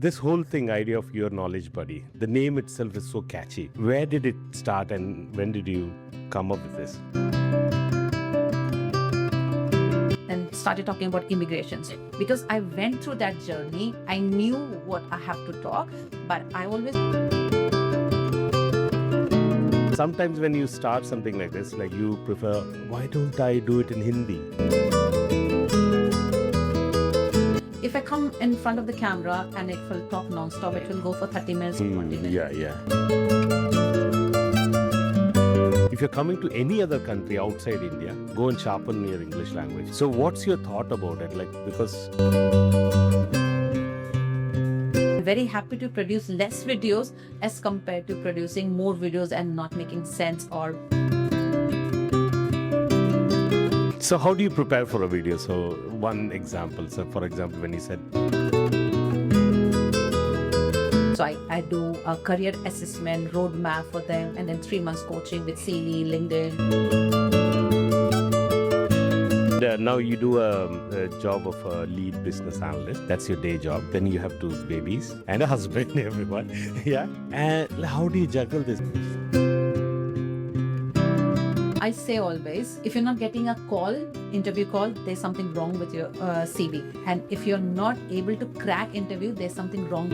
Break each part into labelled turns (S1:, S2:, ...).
S1: this whole thing, idea of your knowledge buddy, the name itself is so catchy. Where did it start and when did you come up with this?
S2: And started talking about immigrations because I went through that journey. I knew what I have to talk, but I always
S1: Sometimes when you start something like this, like you prefer, why don't I do it in Hindi?
S2: if I come in front of the camera and it will talk non-stop, it will go for 30 minutes or 40 minutes.
S1: Yeah. If you're coming to any other country outside India, go and sharpen your English language. So what's your thought about it? Like, because
S2: I'm very happy to produce less videos as compared to producing more videos and not making sense or
S1: so how do you prepare for a video? So one example, so for example, when you said,
S2: so I do a career assessment roadmap for them and then 3 months coaching with CV, LinkedIn.
S1: now you do a job of a lead business analyst. That's your day job. Then you have 2 babies and a husband, everyone. Yeah. And how do you juggle this?
S2: I say always, if you're not getting a call, interview call, there's something wrong with your CV. And if you're not able to crack interview, there's something wrong.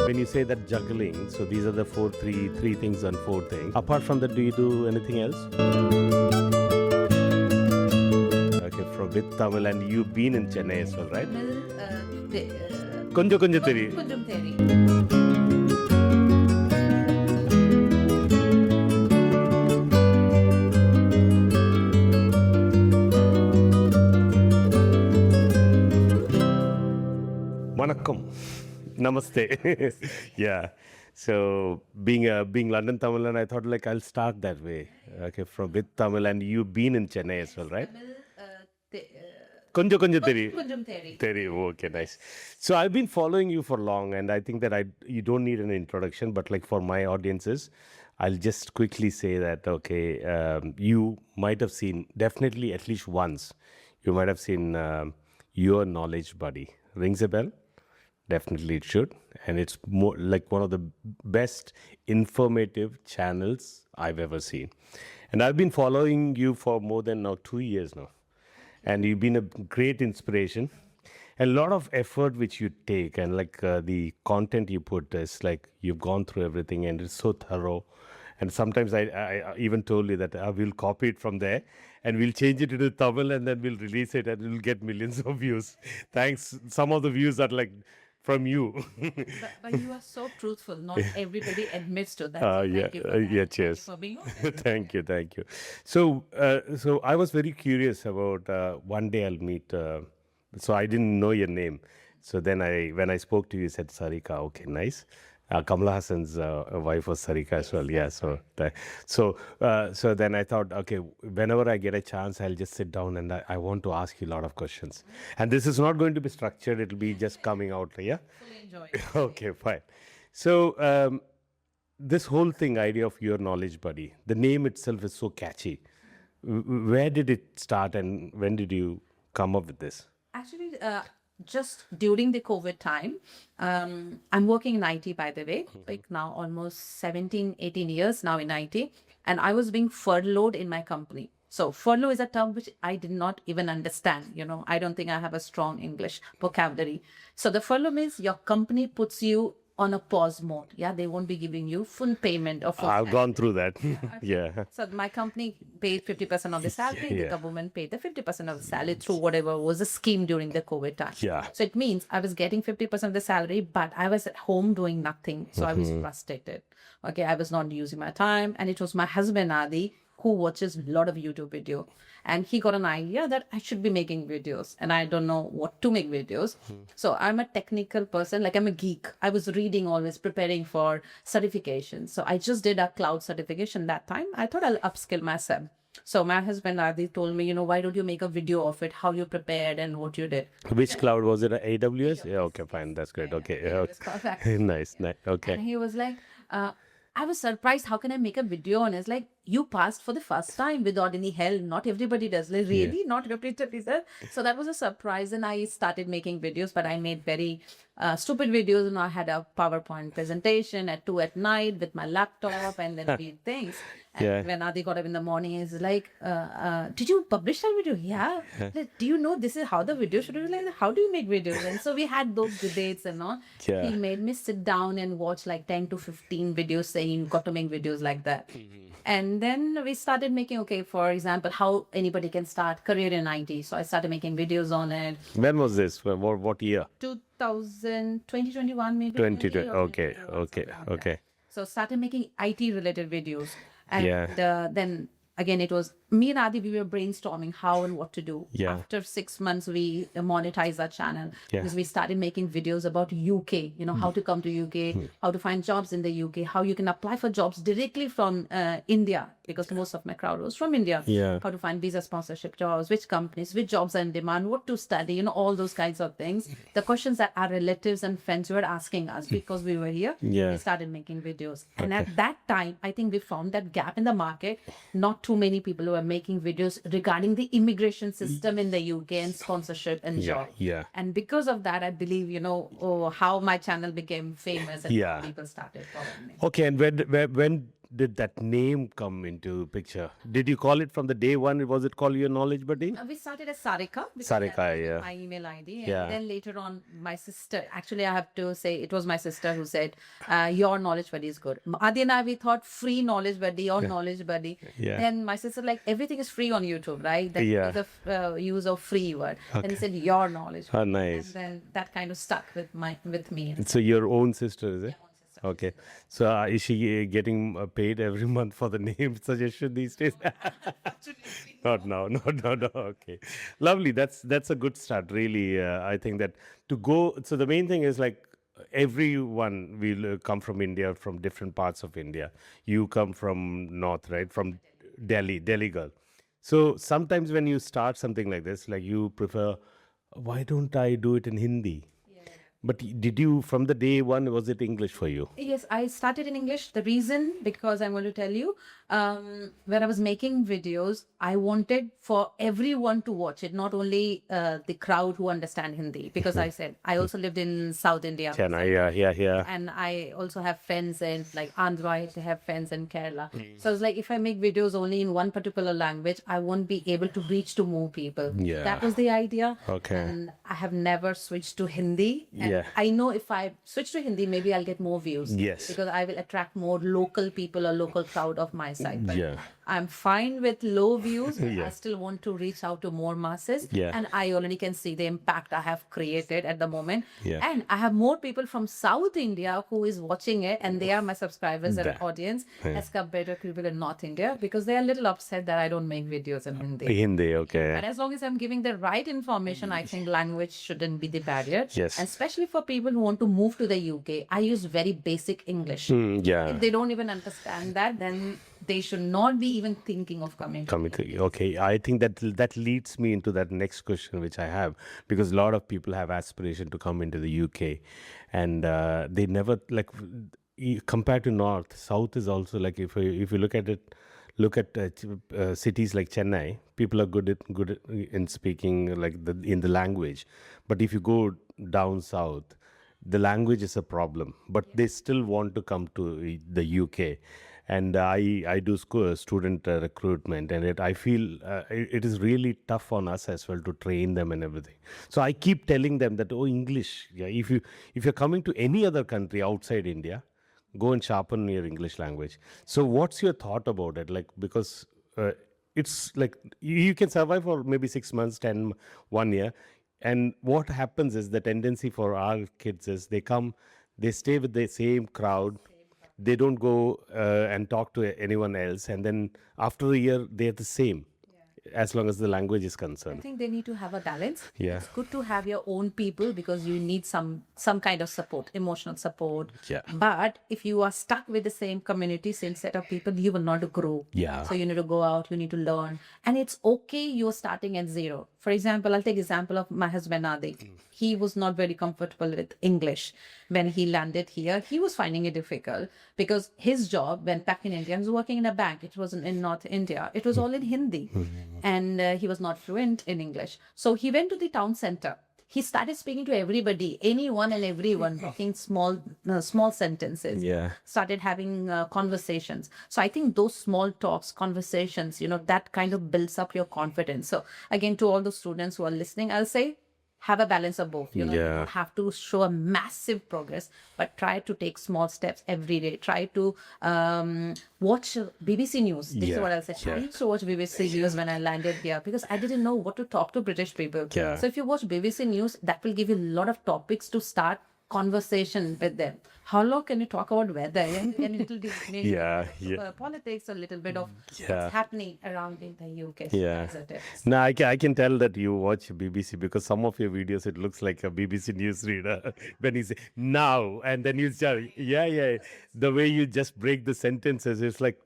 S1: When you say that juggling, so these are the three things and 4 things. Apart from that, do you do anything else? Okay, from with Tamil, and you've been in Chennai as well, right? Konja Theri.
S2: Konjam Theri.
S1: Vanakkam. Namaste. Yeah. So being London Tamil, and I thought like I'll start that way. Okay, from with Tamil, and you've been in Chennai as well, right? Konja Theri.
S2: Konjam Theri.
S1: Theri. Okay, nice. So I've been following you for long, and I think that you don't need an introduction, but like for my audiences, I'll just quickly say that, okay, you might have seen, definitely at least once, you might have seen Your Knowledge Buddy. Rings a bell? Definitely it should. And it's more like one of the best informative channels I've ever seen. And I've been following you for more than now 2 years now. And you've been a great inspiration. A lot of effort which you take, and like the content you put is like you've gone through everything and it's so thorough. And sometimes I even told you that we'll copy it from there and we'll change it into Tamil and then we'll release it and we'll get millions of views. Thanks. Some of the views are like from you.
S2: but you are so truthful. Not everybody admits to that.
S1: Cheers.
S2: Thank you for being honest.
S1: Thank you. So I was very curious about one day I'll meet. So I didn't know your name. So then when I spoke to you, you said Sarika. Okay, nice. Kamala Hassan's wife was Sarika as well. Yeah. So then I thought, okay, whenever I get a chance, I'll just sit down and I want to ask you a lot of questions. And this is not going to be structured. It'll be just coming out. Yeah.
S2: Fully enjoy.
S1: Okay, fine. So this whole thing, idea of Your Knowledge Buddy, the name itself is so catchy. Where did it start and when did you come up with this?
S2: Actually, just during the COVID time, I'm working in IT, by the way, like now almost 17, 18 years now in IT. And I was being furloughed in my company. So furlough is a term which I did not even understand. I don't think I have a strong English vocabulary. So the furlough means your company puts you on a pause mode. Yeah, they won't be giving you full payment or full
S1: I've
S2: salary.
S1: gone through that. Yeah.
S2: So my company paid 50% of the salary. The government paid the 50% of the salary through whatever was a scheme during the COVID time.
S1: Yeah.
S2: So it means I was getting 50% of the salary, but I was at home doing nothing. So I was frustrated. Okay, I was not using my time. And it was my husband, Adi, who watches a lot of YouTube video. And he got an idea that I should be making videos. And I don't know what to make videos. So I'm a technical person, like I'm a geek. I was reading always, preparing for certification. So I just did a cloud certification that time. I thought I'll upskill myself. So my husband Adi told me, why don't you make a video of it, how you prepared and what you did.
S1: Which cloud was it? AWS? Yeah, okay, fine. That's great. Okay. Nice. Okay.
S2: And he was like, I was surprised, how can I make a video? And it's like, you passed for the first time without any help. Not everybody does. Like, really? Not everybody does. So that was a surprise. And I started making videos, but I made very stupid videos. And I had a PowerPoint presentation at 2 at night with my laptop and then read things. And
S1: Yeah.
S2: when Adi got up in the morning, he's like, did you publish that video? Yeah. Like, do you know this is how the video should be? Like, how do you make videos? And so we had those debates and all.
S1: Yeah.
S2: He made me sit down and watch like 10 to 15 videos saying you got to make videos like that. And then we started making, okay, for example, how anybody can start career in IT. So I started making videos on it.
S1: When was this? What year?
S2: 2021 maybe.
S1: 2020.
S2: 20 or
S1: Okay.
S2: 22 or
S1: Okay.
S2: something like that.
S1: Okay.
S2: So started making IT related videos. And
S1: Yeah.
S2: then again, it was me and Adi, we were brainstorming how and what to do.
S1: Yeah.
S2: After 6 months, we monetized our channel
S1: Yeah.
S2: because we started making videos about UK, how to come to UK, how to find jobs in the UK, how you can apply for jobs directly from India, because most of my crowd was from India.
S1: Yeah.
S2: How to find visa sponsorship jobs, which companies, which jobs are in demand, what to study, all those kinds of things. The questions that our relatives and friends were asking us because we were here,
S1: Yeah.
S2: we started making videos. And at that time, I think we found that gap in the market. Not too many people who are making videos regarding the immigration system in the UK and sponsorship and
S1: Yeah.
S2: job.
S1: Yeah.
S2: And because of that, I believe, how my channel became famous and
S1: Yeah.
S2: people started following me.
S1: Okay. And when did that name come into picture? Did you call it from the day one? Was it called Your Knowledge Buddy?
S2: We started as Sarika. because
S1: Sarika,
S2: that was
S1: yeah.
S2: My email ID.
S1: Yeah.
S2: And then later on, my sister, actually, I have to say, it was my sister who said, Your Knowledge Buddy is good. Adi and I, we thought free Knowledge Buddy or Knowledge Buddy.
S1: Yeah.
S2: Then my sister, like, everything is free on YouTube, right? That
S1: Yeah.
S2: is the use of free word. Then he said, Your Knowledge.
S1: Oh,
S2: Buddy.
S1: nice.
S2: And then that kind of stuck with me.
S1: So your own sister, is it? Okay. So is she getting paid every month for the name suggestion these days? Not now. No. Okay. Lovely. That's a good start, really. I think that to go. So the main thing is like everyone will come from India, from different parts of India. You come from north, right? From Delhi girl. So sometimes when you start something like this, like you prefer, why don't I do it in Hindi? But did you, from the day one, was it English for you?
S2: Yes, I started in English. The reason, because I'm going to tell you, when I was making videos, I wanted for everyone to watch it, not only the crowd who understand Hindi. Because I said, I also lived in South India.
S1: Chennai, yeah.
S2: And I also have friends in like Andhra, I have friends in Kerala. So I was like, if I make videos only in one particular language, I won't be able to reach to more people.
S1: Yeah.
S2: That was the idea.
S1: Okay.
S2: And I have never switched to Hindi. And
S1: Yeah.
S2: I know if I switch to Hindi, maybe I'll get more views.
S1: Yes.
S2: Because I will attract more local people or local crowd of my side. But
S1: Yeah.
S2: I'm fine with low views. But
S1: Yeah.
S2: I still want to reach out to more masses.
S1: Yeah.
S2: And I already can see the impact I have created at the moment.
S1: Yeah.
S2: And I have more people from South India who is watching it, and they are my subscribers and
S1: That-
S2: audience as compared to people in North India, because they are a little upset that I don't make videos in Hindi.
S1: Hindi, okay.
S2: But as long as I'm giving the right information, I think language shouldn't be the barrier.
S1: Yes.
S2: And especially for people who want to move to the UK, I use very basic English.
S1: Yeah.
S2: If they don't even understand that, then they should not be even thinking of coming.
S1: Okay, I think that leads me into that next question which I have, because a lot of people have aspiration to come into the UK, and they never like compared to North, South is also like if you look at it. Look at cities like Chennai. People are good in speaking like in the language, but if you go down south, the language is a problem. But they still want to come to the UK, and I do student recruitment, and I feel it is really tough on us as well to train them and everything. So I keep telling them that English. Yeah, if you're coming to any other country outside India, go and sharpen your English language. So what's your thought about it? Like, because it's like you can survive for maybe 6 months, 1 year. And what happens is the tendency for our kids is they stay with the same crowd. They don't go and talk to anyone else. And then after a year, they're the same. As long as the language is
S2: I
S1: concerned.
S2: think they need to have a balance.
S1: Yeah.
S2: It's good to have your own people because you need some kind of support, emotional support.
S1: Yeah.
S2: But if you are stuck with the same community, same set of people, you will not grow.
S1: Yeah.
S2: So you need to go out, you need to learn. And it's okay you're starting at zero. for example, I'll take example of my husband Adi. He was not very comfortable with English when he landed here. He was finding it difficult because his job when back in India, he was working in a bank. It wasn't in North India. It was all in Hindi, and he was not fluent in English. So he went to the town center. He started speaking to everybody, anyone and everyone, talking small sentences.
S1: Yeah.
S2: Started having conversations. So I think those small talks, conversations, that kind of builds up your confidence. So again, to all the students who are listening, I'll say, have a balance of both. You
S1: Yeah.
S2: don't have to show a massive progress, but try to take small steps every day. Try to watch BBC News. This is
S1: Yeah.
S2: what I'll say. I used to watch BBC News when I landed here because I didn't know what to talk to British people.
S1: Yeah.
S2: So if you watch BBC News, that will give you a lot of topics to start conversation with them. How long can you talk about weather and a little bit
S1: Yeah, yeah.
S2: politics, a little bit of
S1: Yeah.
S2: what's happening around in the UK.
S1: Yeah.
S2: As it is.
S1: No, I can tell that you watch BBC because some of your videos, it looks like a BBC news reader when you say now, and then you start, yeah. The way you just break the sentences, it's like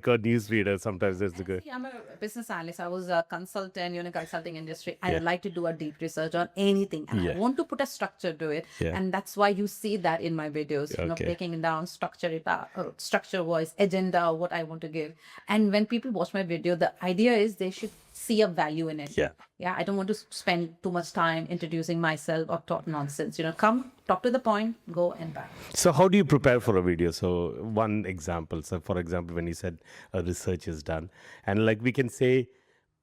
S1: a news reader. Sometimes it's the good.
S2: See, I'm a business analyst. I was a consultant, consulting industry. I
S1: Yeah.
S2: like to do a deep research on anything. And
S1: Yeah.
S2: I want to put a structure to it.
S1: Yeah.
S2: And that's why you see that in my videos,
S1: Okay.
S2: breaking it down, structure it out, structure voice, agenda, what I want to give. And when people watch my video, the idea is they should see a value in it.
S1: Yeah.
S2: Yeah. I don't want to spend too much time introducing myself or talk nonsense. Come, talk to the point, go and buy.
S1: So how do you prepare for a video? So one example. So for example, when you said research is done, and like we can say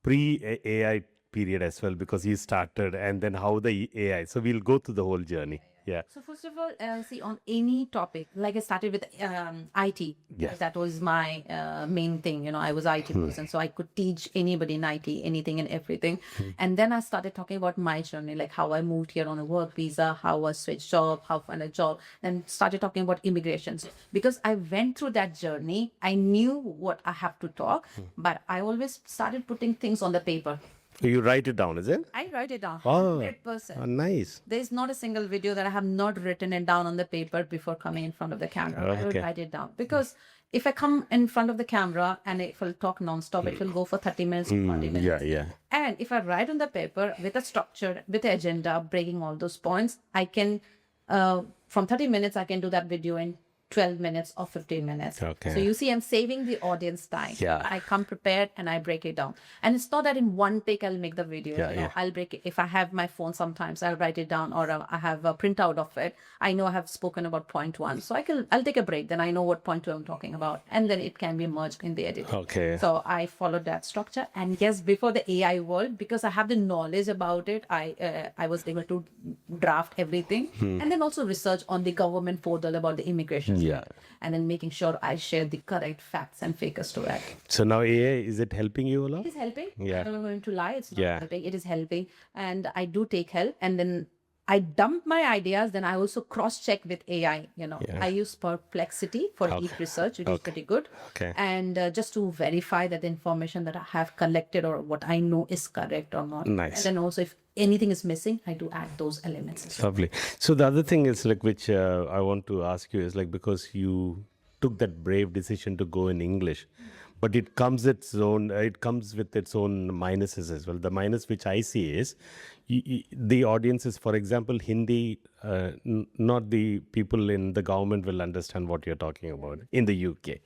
S1: pre-AI period as well, because you started, and then how the AI. So we'll go through the whole journey. Yeah.
S2: So first of all, see on any topic, like I started with IT.
S1: Yeah.
S2: That was my main thing. I was IT person, so I could teach anybody in IT anything and everything. And then I started talking about my journey, like how I moved here on a work visa, how I switched job, how I found a job, and started talking about immigrations. Because I went through that journey, I knew what I have to talk, but I always started putting things on the paper.
S1: You write it down, is it?
S2: I write it down,
S1: Oh.
S2: 100%.
S1: Oh, nice.
S2: There's not a single video that I have not written it down on the paper before coming in front of the camera. I would
S1: Okay.
S2: write it down because if I come in front of the camera and if I'll talk nonstop, it will go for 30 minutes, 40 minutes.
S1: Yeah.
S2: And if I write on the paper with a structure, with the agenda, breaking all those points, I can, from 30 minutes, I can do that video in 12 minutes or 15 minutes.
S1: Okay.
S2: So you see, I'm saving the audience time.
S1: Yeah.
S2: I come prepared and I break it down. And it's not that in one take I'll make the video.
S1: Yeah.
S2: I'll break it. If I have my phone sometimes, I'll write it down or I have a printout of it. I know I have spoken about point one. So I'll take a break. Then I know what point two I'm talking about. And then it can be merged in the editing.
S1: Okay.
S2: So I followed that structure. And yes, before the AI world, because I have the knowledge about it, I was able to draft everything. And then also research on the government portal about the immigration.
S1: Yeah.
S2: And then making sure I share the correct facts and figures to it.
S1: So now AI, is it helping you a lot?
S2: It is helping.
S1: Yeah.
S2: I'm not going to lie. It's not
S1: Yeah.
S2: helping. It is helping. And I do take help. And then I dump my ideas. Then I also cross-check with AI.
S1: Yeah.
S2: I use Perplexity for deep research, which is pretty good.
S1: Okay.
S2: And just to verify that the information that I have collected or what I know is correct or not.
S1: Nice.
S2: And then also if anything is missing, I do add those elements.
S1: Lovely. So the other thing is like, which I want to ask you is like, because you took that brave decision to go in English, but it comes with its own minuses as well. The minus which I see is the audiences, for example, Hindi, not the people in the government will understand what you're talking about in the UK.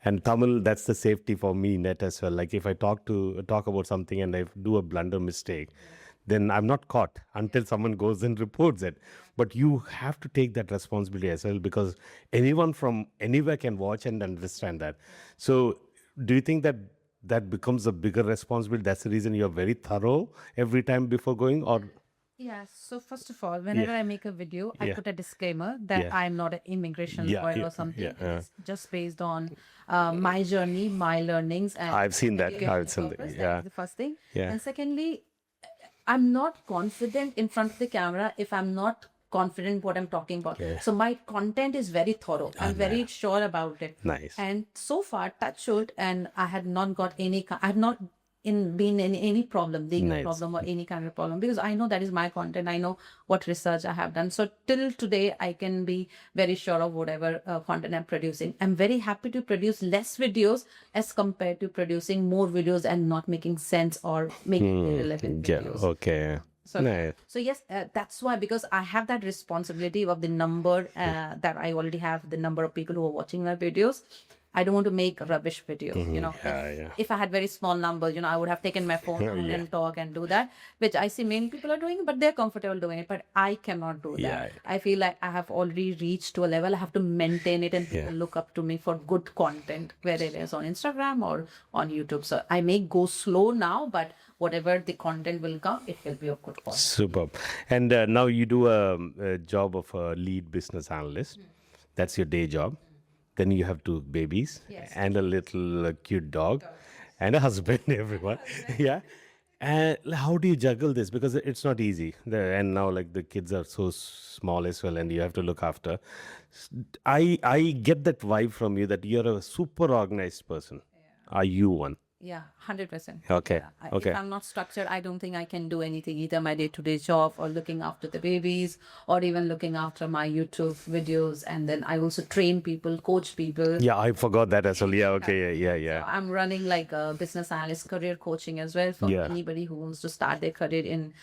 S1: And Tamil, that's the safety for me net as well. Like if I talk about something and I do a blunder mistake, then I'm not caught until someone goes and reports it. But you have to take that responsibility as well, because anyone from anywhere can watch and understand that. So do you think that becomes a bigger responsibility? That's the reason you're very thorough every time before going, or?
S2: Yeah, so first of all, whenever I make a video, I
S1: Yeah.
S2: put a disclaimer that
S1: Yeah.
S2: I'm not an immigration
S1: Yeah,
S2: lawyer
S1: yeah,
S2: or something.
S1: yeah,
S2: It's just based on my journey, my learnings. And
S1: I've seen that.
S2: educational
S1: I've seen that,
S2: purpose.
S1: yeah.
S2: That is the first thing.
S1: Yeah.
S2: And secondly, I'm not confident in front of the camera if I'm not confident what I'm talking about.
S1: Okay.
S2: So my content is very thorough. I'm very sure about it.
S1: Nice.
S2: And so far, touch wood, and I had not got any. I have not in being in any problem, legal
S1: Nice.
S2: problem or any kind of problem, because I know that is my content. I know what research I have done. So till today, I can be very sure of whatever content I'm producing. I'm very happy to produce less videos as compared to producing more videos and not making sense or making irrelevant
S1: Yeah.
S2: videos.
S1: Okay.
S2: So,
S1: Nice.
S2: so yes, that's why, because I have that responsibility of the number that I already have, the number of people who are watching my videos. I don't want to make rubbish videos,
S1: Yeah.
S2: If I had very small numbers, I would have taken my phone out
S1: Yeah.
S2: and talk and do that, which I see many people are doing, but they're comfortable doing it. But I cannot do that.
S1: Yeah.
S2: I feel like I have already reached to a level. I have to maintain it, and people look up to me for good content, whether it is on Instagram or on YouTube. So I may go slow now, but whatever the content will come, it will be of good quality.
S1: Superb. And now you do a job of a lead business analyst. That's your day job. Then you have two babies
S2: Yes.
S1: and a little cute dog and a husband, everyone. Yeah. And how do you juggle this? Because it's not easy. And now, like, the kids are so small as well, and you have to look after. I get that vibe from you that you're a super organized person. Are you one?
S2: Yeah, 100%.
S1: Okay.
S2: Yeah.
S1: Okay.
S2: If I'm not structured, I don't think I can do anything, either my day-to-day job or looking after the babies or even looking after my YouTube videos. And then I also train people, coach people.
S1: Yeah, I forgot that as well. Yeah. Okay. Yeah.
S2: I'm running like a business analyst career coaching as well for
S1: Yeah.
S2: anybody who wants to start their career in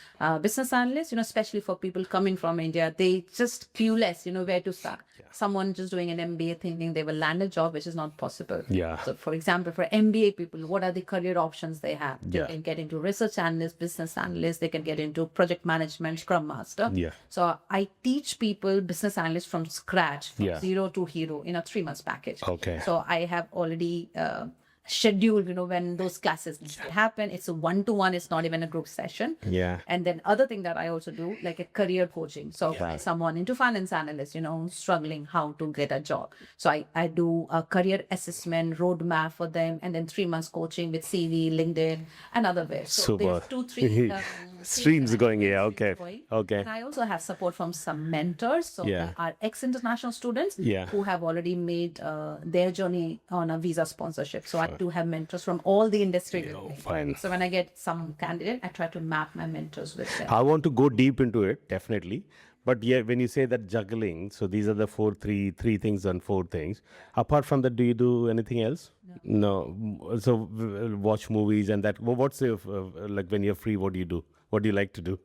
S2: business analyst, especially for people coming from India. They just clueless, where to start. Someone just doing an MBA thinking they will land a job, which is not possible.
S1: Yeah.
S2: So for example, for MBA people, what are the career options they have? They
S1: Yeah.
S2: can get into research analyst, business analyst, they can get into project management, scrum master.
S1: Yeah.
S2: So I teach people business analysts from scratch, from
S1: Yeah.
S2: zero to hero in a 3 months package.
S1: Okay.
S2: So I have already scheduled, when those classes happen. It's a one-to-one, it's not even a group session.
S1: Yeah.
S2: And then other thing that I also do, like a career coaching. So someone into finance analyst, struggling how to get a job. So I do a career assessment roadmap for them, and then 3 months coaching with CV, LinkedIn, and other ways. So
S1: Super.
S2: there's 2-3
S1: Streams going. Yeah. Okay.
S2: going.
S1: Okay.
S2: And I also have support from some mentors. So
S1: Yeah.
S2: there are ex-international students
S1: Yeah.
S2: who have already made their journey on a visa sponsorship. So I do have mentors from all the industry. with me.
S1: Fine.
S2: So when I get some candidate, I try to map my mentors with them.
S1: I want to go deep into it, definitely. But yeah, when you say that juggling, so these are the three things and four things. Apart from that, do you do anything else? No. So watch movies and that. What's your like when you're free? What do you do? What do you like to do?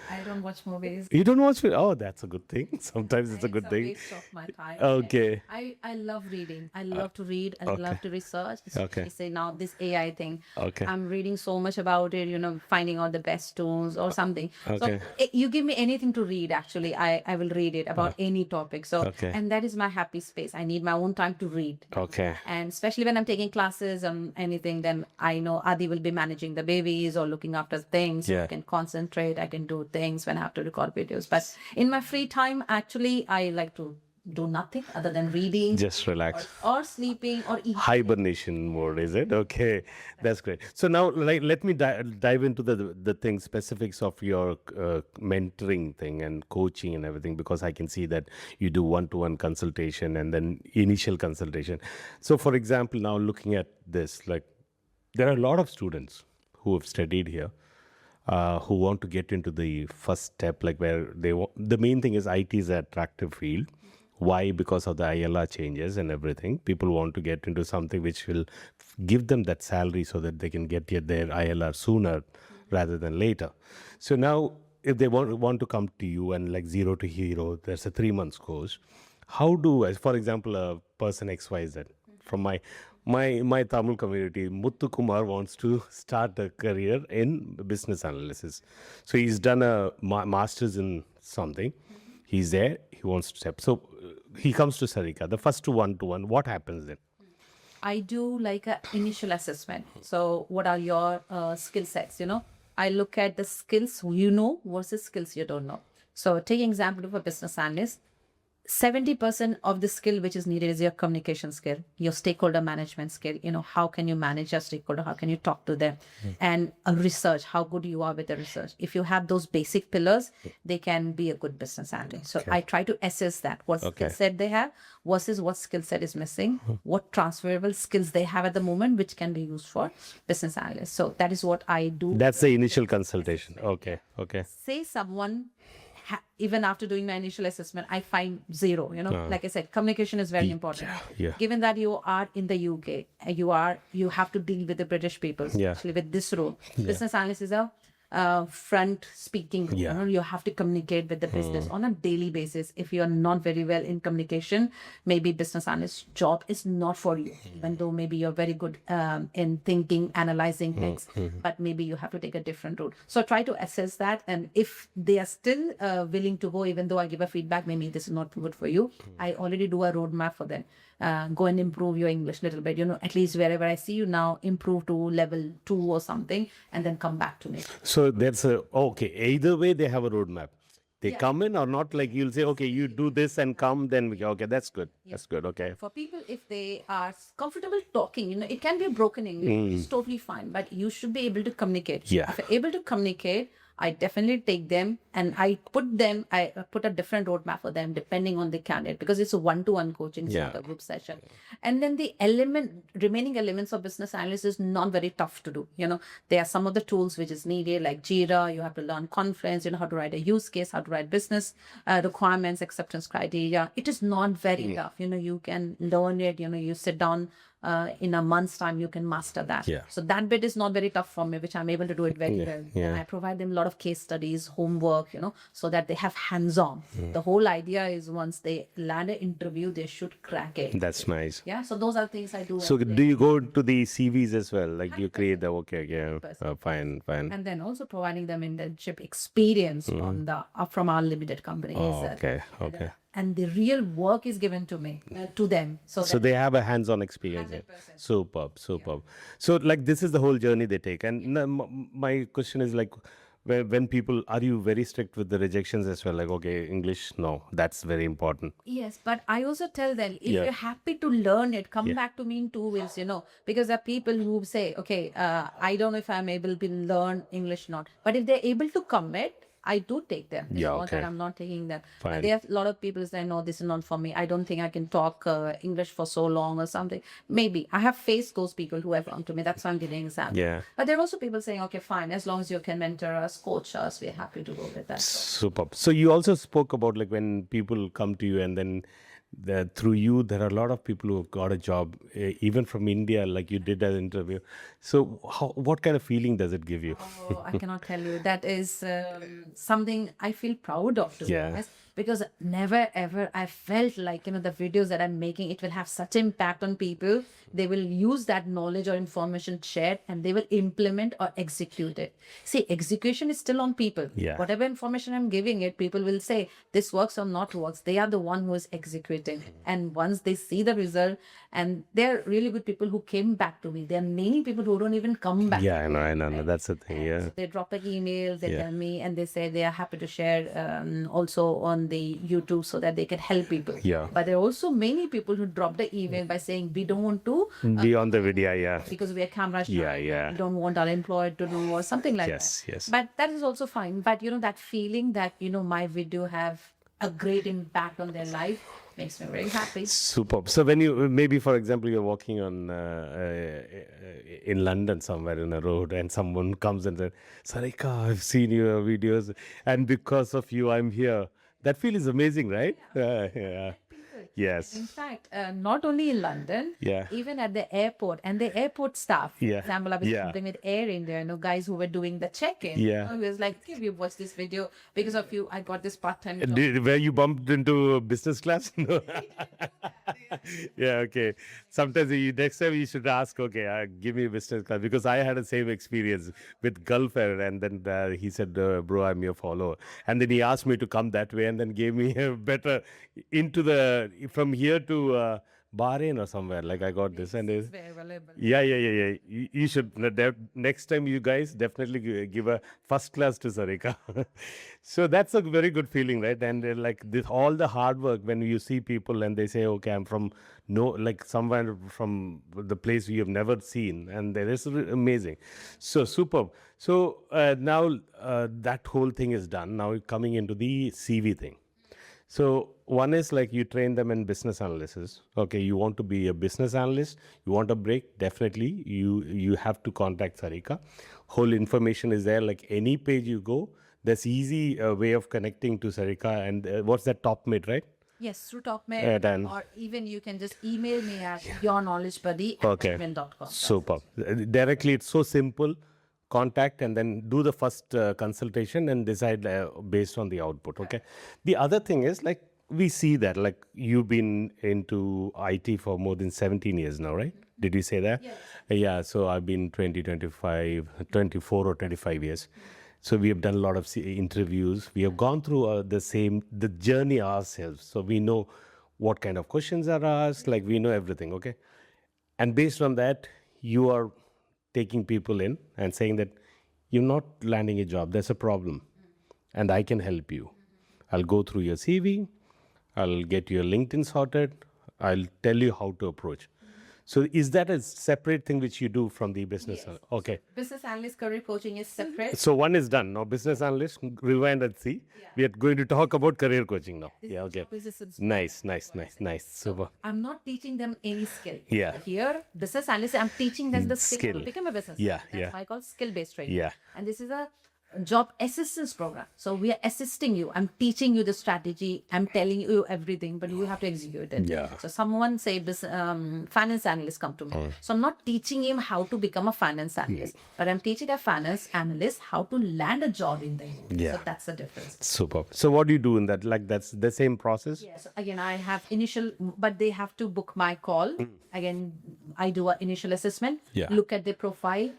S2: I don't watch movies.
S1: You don't watch it? Oh, that's a good thing. Sometimes it's a good
S2: It's a
S1: thing.
S2: waste of my time.
S1: Okay.
S2: I love reading. I love to read. I love to research.
S1: Okay.
S2: Especially say now this AI thing.
S1: Okay.
S2: I'm reading so much about it, finding out the best tools or something.
S1: Okay.
S2: So you give me anything to read, actually, I will read it about any topic. So,
S1: Okay.
S2: and that is my happy space. I need my own time to read.
S1: Okay.
S2: And especially when I'm taking classes on anything, then I know Adi will be managing the babies or looking after things.
S1: Yeah.
S2: I can concentrate. I can do things when I have to record videos. But in my free time, actually, I like to do nothing other than reading
S1: Just relax.
S2: or sleeping or eating.
S1: Hibernation mode, is it? Okay, that's great. So now, like, let me dive into the thing, specifics of your mentoring thing and coaching and everything, because I can see that you do one-to-one consultation and then initial consultation. So, for example, now looking at this, like, there are a lot of students who have studied here. Who want to get into the first step, like where they want. The main thing is IT is an attractive field. Why? Because of the ILR changes and everything. People want to get into something which will give them that salary so that they can get their ILR sooner rather than later. So now, if they want to come to you and like zero to hero, there's a 3 months course. How do, as for example, a person XYZ from my Tamil community, Muthu Kumar wants to start a career in business analysis. So he's done a master's in something. He's there. He wants to step. So he comes to Sarika. The first one-to-one. What happens then?
S2: I do like an initial assessment. So what are your skill sets? I look at the skills versus skills you don't know. So take example of a business analyst. 70% of the skill which is needed is your communication skill, your stakeholder management skill. How can you manage your stakeholder? How can you talk to them? And research, how good you are with the research. If you have those basic pillars, they can be a good business analyst. So I try to assess that, what skill set they have versus what skill set is missing, what transferable skills they have at the moment, which can be used for business analysts. So that is what I do.
S1: That's the initial consultation. Okay.
S2: Say someone even after doing my initial assessment, I find zero. Like I said, communication is very important.
S1: Yeah.
S2: Given that you are in the UK, you have to deal with the British people, especially with this role. Business analyst is a front speaking role. You have to communicate with the business on a daily basis. If you are not very well in communication, maybe business analyst job is not for you, even though maybe you're very good in thinking, analyzing things, but maybe you have to take a different route. So try to assess that, and if they are still willing to go, even though I give a feedback, maybe this is not good for you, I already do a roadmap for them. Go and improve your English a little bit, at least wherever I see you now, improve to level 2 or something, and then come back to me.
S1: So that's either way they have a roadmap. They come in or not, like you'll say, okay, you do this and come, then okay, that's good. That's good. Okay.
S2: For people, if they are comfortable talking, it can be a broken English. It's totally fine, but you should be able to communicate.
S1: Yeah.
S2: If you're able to communicate, I definitely take them and I put a different roadmap for them depending on the candidate, because it's a one-to-one coaching, it's not a group session. And then the remaining elements of business analysis is not very tough to do. There are some of the tools which is needed, like Jira. You have to learn Confluence, how to write a use case, how to write business requirements, acceptance criteria. It is not very tough. You can learn it. You sit down. In a month's time, you can master that. So that bit is not very tough for me, which I'm able to do it very well. And I provide them a lot of case studies, homework, so that they have hands-on. The whole idea is once they land an interview, they should crack it.
S1: That's nice.
S2: Yeah. So those are things I do.
S1: So do you go to the CVs as well? Like you create the fine.
S2: And then also providing them internship experience from our limited companies.
S1: Okay.
S2: And the real work is given to me, to them.
S1: So they have a hands-on experience.
S2: 100%.
S1: Superb. So like this is the whole journey they take. And my question is like, when people, are you very strict with the rejections as well? Like, okay, English, no, that's very important.
S2: Yes, but I also tell them, if you're happy to learn it, come back to me in 2 weeks, because there are people who say, okay, I don't know if I'm able to learn English or not. But if they're able to commit, I do take them. It's not that I'm not taking them. There are a lot of people say, no, this is not for me. I don't think I can talk English for so long or something. Maybe. I have faced those people who have come to me. That's why I'm getting examples.
S1: Yeah.
S2: But there are also people saying, okay, fine. As long as you can mentor us, coach us, we're happy to go with that.
S1: Superb. So you also spoke about like when people come to you and then through you, there are a lot of people who got a job, even from India, like you did an interview. So what kind of feeling does it give you?
S2: Oh, I cannot tell you. That is something I feel proud of, to be honest, because never ever I felt like, the videos that I'm making, it will have such impact on people. They will use that knowledge or information shared and they will implement or execute it. See, execution is still on people. Whatever information I'm giving it, people will say this works or not works. They are the one who is executing. And once they see the result, and they're really good people who came back to me. There are many people who don't even come back.
S1: Yeah, I know. That's the thing. Yeah.
S2: So they drop an email, they tell me, and they say they are happy to share also on the YouTube so that they can help people.
S1: Yeah.
S2: But there are also many people who drop the email by saying we don't want to
S1: be on the video,
S2: because we are camera shy.
S1: Yeah.
S2: We don't want our employer to know or something like that.
S1: Yes.
S2: But that is also fine. But that feeling that my video have a great impact on their life makes me very happy.
S1: Superb. So when you, maybe for example, you're walking on in London somewhere in a road and someone comes and says, Sarika, I've seen your videos and because of you, I'm here. That feel is amazing, right? Yeah. Yes.
S2: In fact, not only in London, even at the airport and the airport staff. For example, I was talking with Air India, guys who were doing the check-in. It was like, okay, we watched this video because of you. I got this part-time job.
S1: Where you bumped into business class? No. Okay. Sometimes next time you should ask, okay, give me business class, because I had the same experience with Gulf Air, and then he said, bro, I'm your follower. And then he asked me to come that way and then gave me a better from here to Bahrain or somewhere. Like I got this, and
S2: It's very available.
S1: yeah. You should next time you guys definitely give a first class to Sarika. So that's a very good feeling, right? And like this, all the hard work when you see people and they say, "Okay, I'm from no like somewhere from the place you have never seen," and that is amazing. So superb. So now that whole thing is done. Now coming into the CV thing. So one is like you train them in business analysis. Okay, you want to be a business analyst, you want a break, definitely you have to contact Sarika. Whole information is there. Like any page you go, there's easy way of connecting to Sarika. And what's that top mid, right?
S2: Yes, through TalkMate,
S1: Done.
S2: or even you can just email me at
S1: Okay.
S2: yourknowledgebuddy@gmail.com.
S1: Super. Directly, it's so simple. Contact and then do the first consultation and decide based on the output. Okay. The other thing is like we see that like you've been into IT for more than 17 years now, right? Did you say that?
S2: Yes.
S1: Yeah. So I've been 20, 25, 24 or 25 years. So we have done a lot of interviews. We have gone through the journey ourselves. So we know what kind of questions are asked. Like we know everything. Okay. And based on that, you are taking people in and saying that you're not landing a job. There's a problem, and I can help you. I'll go through your CV. I'll get your LinkedIn sorted. I'll tell you how to approach. So is that a separate thing which you do from the business?
S2: Yes.
S1: Okay.
S2: Business analyst career coaching is separate.
S1: So one is done. Now business analyst, rewind and see.
S2: Yeah.
S1: We are going to talk about career coaching now.
S2: This
S1: Yeah,
S2: is
S1: okay.
S2: business and
S1: Nice. Super.
S2: I'm not teaching them any skill.
S1: Yeah.
S2: Here, business analyst, I'm teaching them the skill to
S1: Skill.
S2: become a business
S1: Yeah,
S2: analyst. That's
S1: yeah.
S2: why I call skill-based training.
S1: Yeah.
S2: And this is a job assistance program. So we are assisting you. I'm teaching you the strategy. I'm telling you everything, but you have to execute it.
S1: Yeah.
S2: So someone say finance analyst come to me. So I'm not teaching him how to become a finance analyst, but I'm teaching a finance analyst how to land a job in there.
S1: Yeah.
S2: So that's the difference.
S1: Super. So what do you do in that? Like that's the same process?
S2: Yes. Again, I have initial, but they have to book my call. Again, I do an initial assessment.
S1: Yeah.
S2: Look at their profile.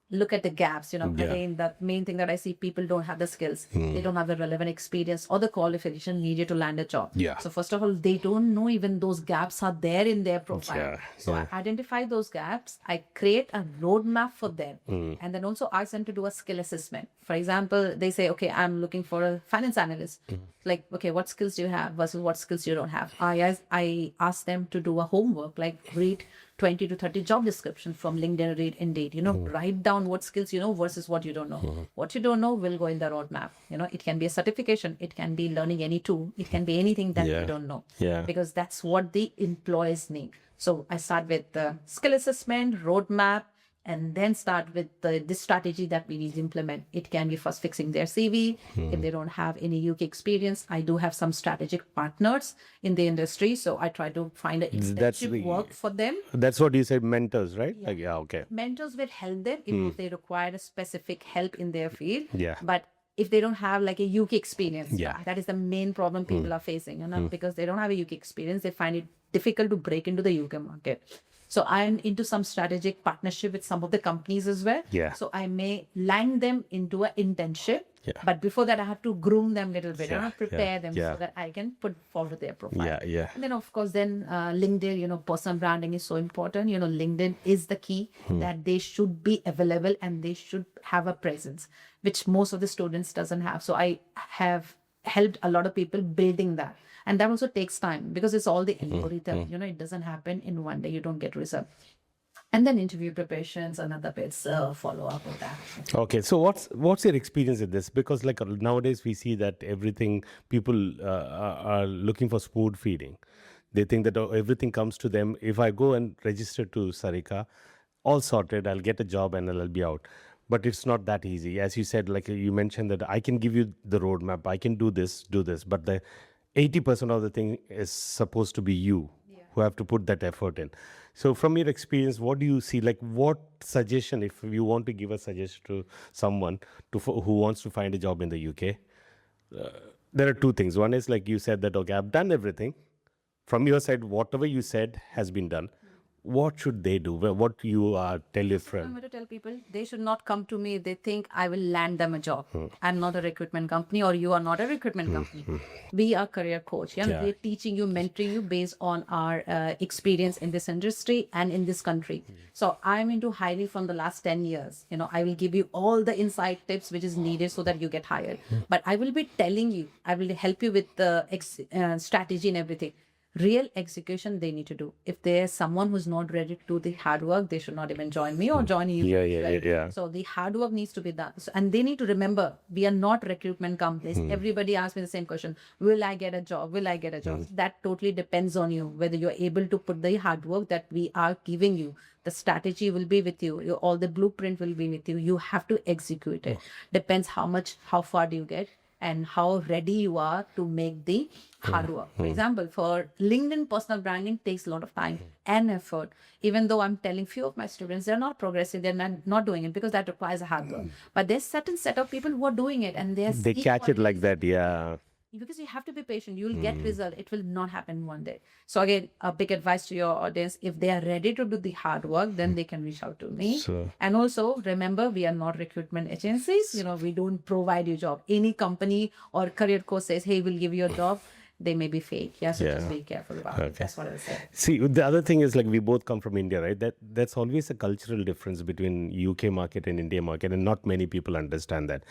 S2: Look at the gaps.
S1: Yeah.
S2: Again, the main thing that I see, people don't have the skills. They don't have the relevant experience or the qualification needed to land a job.
S1: Yeah.
S2: So first of all, they don't know even those gaps are there in their profile.
S1: Yeah,
S2: So
S1: yeah.
S2: I identify those gaps. I create a roadmap for them, and then also ask them to do a skill assessment. For example, they say, okay, I'm looking for a finance analyst. Like, okay, what skills do you have versus what skills you don't have? I ask them to do a homework, like read 20 to 30 job description from LinkedIn, read Indeed. Write down what skills you know versus what you don't know. What you don't know will go in the roadmap. It can be a certification, it can be learning any tool, it can be anything that
S1: Yeah.
S2: you don't know.
S1: Yeah.
S2: Because that's what the employers need. So I start with the skill assessment, roadmap, and then start with this strategy that we need to implement. It can be first fixing their CV. If they don't have any UK experience, I do have some strategic partners in the industry. So I try to find an extensive
S1: the-
S2: work for them.
S1: That's what you said, mentors, right? Like, yeah, okay.
S2: Mentors will help them if they require a specific help in their field.
S1: Yeah.
S2: But if they don't have like a UK experience,
S1: Yeah.
S2: that is the main problem people are facing. Because they don't have a UK experience, they find it difficult to break into the UK market. So I'm into some strategic partnership with some of the companies as well.
S1: Yeah.
S2: So I may land them into an internship.
S1: Yeah.
S2: But before that, I have to groom them a little bit,
S1: Yeah,
S2: prepare them
S1: yeah.
S2: so that I can put forward their profile.
S1: Yeah.
S2: And then, of course, LinkedIn, personal branding is so important. LinkedIn is the key that they should be available and they should have a presence, which most of the students doesn't have. So I have helped a lot of people building that. And that also takes time because it's all the algorithm. It doesn't happen in one day. You don't get result. And then interview preparations, another bits follow up with that.
S1: Okay, so what's your experience with this? Because like nowadays we see that everything people are looking for spoon feeding. They think that everything comes to them. If I go and register to Sarika, all sorted, I'll get a job and I'll be out. But it's not that easy. As you said, like you mentioned that I can give you the roadmap. I can do this. But the 80% of the thing is supposed to be you who have to put that effort in. So from your experience, what do you see? Like what suggestion, if you want to give a suggestion to someone who wants to find a job in the UK, there are two things. One is like you said that, okay, I've done everything. From your side, whatever you said has been done. what should they do? What you tell your
S2: I'm
S1: friend?
S2: going to tell people they should not come to me if they think I will land them a job. I'm not a recruitment company, or you are not a recruitment company. We are career coach. Yeah,
S1: Yeah.
S2: we're teaching you, mentoring you based on our experience in this industry and in this country. So I'm into hiring from the last 10 years. I will give you all the insight tips which is needed so that you get hired. But I will be telling you, I will help you with the strategy and everything. Real execution they need to do. If there's someone who's not ready to do the hard work, they should not even join me or join you.
S1: Yeah.
S2: So the hard work needs to be done. And they need to remember, we are not recruitment companies. Everybody asks me the same question: will I get a job? Will I get a job? That totally depends on you, whether you're able to put the hard work that we are giving you. The strategy will be with you. All the blueprint will be with you. You have to execute it. Depends how far do you get, and how ready you are to make the hard work. For example, for LinkedIn personal branding takes a lot of time and effort. Even though I'm telling few of my students, they're not progressing, they're not doing it because that requires a hard work. But there's certain set of people who are doing it, and
S1: They catch it like that. Yeah.
S2: because you have to be patient. You'll get result. It will not happen one day. So again, a big advice to your audience: if they are ready to do the hard work, then they can reach out to me.
S1: So-
S2: And also remember, we are not recruitment agencies. We don't provide you job. Any company or career coach says, hey, we'll give you a job, they may be fake. Yeah, so just be careful about it. That's what I say.
S1: See, the other thing is, like, we both come from India, right? That's always a cultural difference between UK market and India market, and not many people understand that.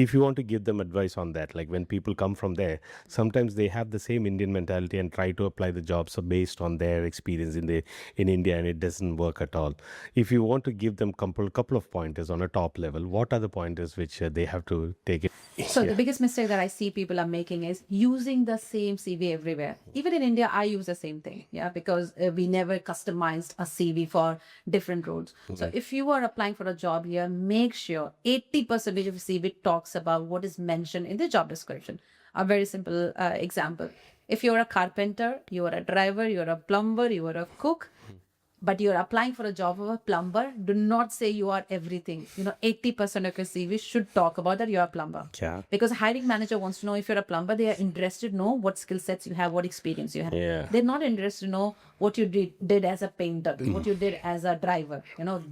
S1: If you want to give them advice on that, like when people come from there, sometimes they have the same Indian mentality and try to apply the jobs based on their experience in India, and it doesn't work at all. If you want to give them couple of pointers on a top level, what are the pointers which they have to take it?
S2: So the biggest mistake that I see people are making is using the same CV everywhere. Even in India, I use the same thing. Yeah, because we never customized a CV for different roles. So if you are applying for a job here, make sure 80% of your CV talks about what is mentioned in the job description. A very simple example. If you're a carpenter, you are a driver, you're a plumber, you are a cook, but you're applying for a job of a plumber, do not say you are everything. 80% of your CV should talk about that you're a plumber.
S1: Yeah.
S2: Because a hiring manager wants to know if you're a plumber. They are interested to know what skill sets you have, what experience you have.
S1: Yeah.
S2: They're not interested to know what you did as a painter, what you did as a driver.